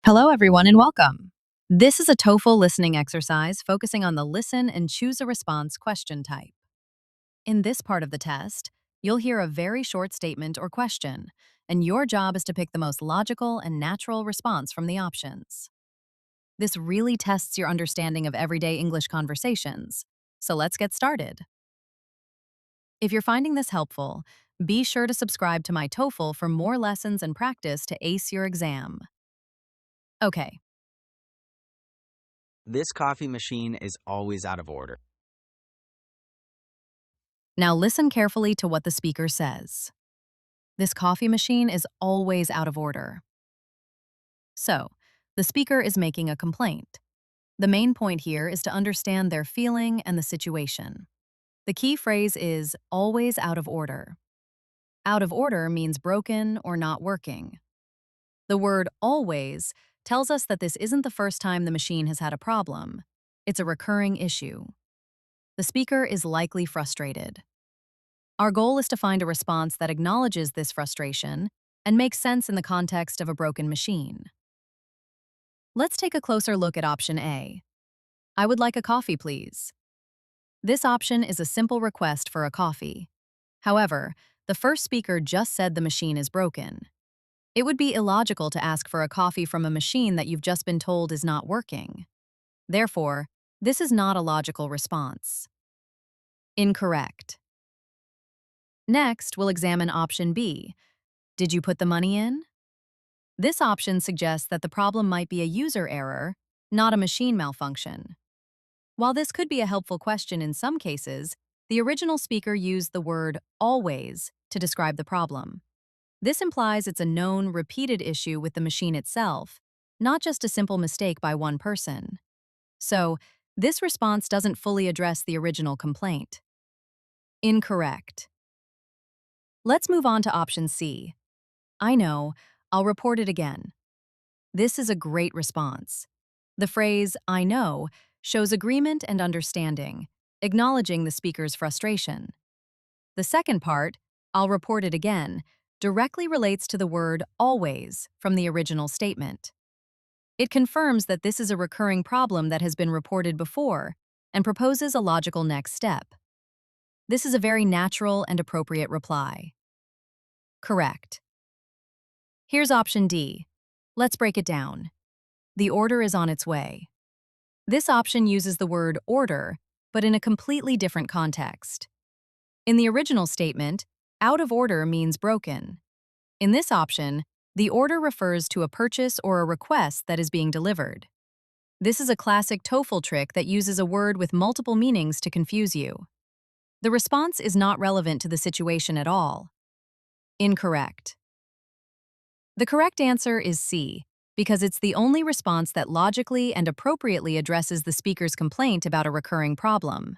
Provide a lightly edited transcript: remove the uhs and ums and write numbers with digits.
Hello, everyone, and welcome. This is a TOEFL listening exercise focusing on the listen and choose a response question type. In this part of the test, you'll hear a very short statement or question, and your job is to pick the most logical and natural response from the options. This really tests your understanding of everyday English conversations. So let's get started. If you're finding this helpful, be sure to subscribe to my TOEFL for more lessons and practice to ace your exam. Okay. This coffee machine is always out of order. Now listen carefully to what the speaker says. This coffee machine is always out of order. So, the speaker is making a complaint. The main point here is to understand their feeling and the situation. The key phrase is always out of order. Out of order means broken or not working. The word always tells us that this isn't the first time the machine has had a problem. It's a recurring issue. The speaker is likely frustrated. Our goal is to find a response that acknowledges this frustration and makes sense in the context of a broken machine. Let's take a closer look at option A. I would like a coffee, please. This option is a simple request for a coffee. However, the first speaker just said the machine is broken. It would be illogical to ask for a coffee from a machine that you've just been told is not working. Therefore, this is not a logical response. Incorrect. Next, we'll examine option B. Did you put the money in? This option suggests that the problem might be a user error, not a machine malfunction. While this could be a helpful question in some cases, the original speaker used the word always to describe the problem. This implies it's a known, repeated issue with the machine itself, not just a simple mistake by one person. So, this response doesn't fully address the original complaint. Incorrect. Let's move on to option C. I know, I'll report it again. This is a great response. The phrase, I know, shows agreement and understanding, acknowledging the speaker's frustration. The second part, I'll report it again, directly relates to the word always from the original statement. It confirms that this is a recurring problem that has been reported before and proposes a logical next step. This is a very natural and appropriate reply. Correct. Here's option D. Let's break it down. The order is on its way. This option uses the word order, but in a completely different context. In the original statement, out of order means broken. In this option, the order refers to a purchase or a request that is being delivered. This is a classic TOEFL trick that uses a word with multiple meanings to confuse you. The response is not relevant to the situation at all. Incorrect. The correct answer is C, because it's the only response that logically and appropriately addresses the speaker's complaint about a recurring problem.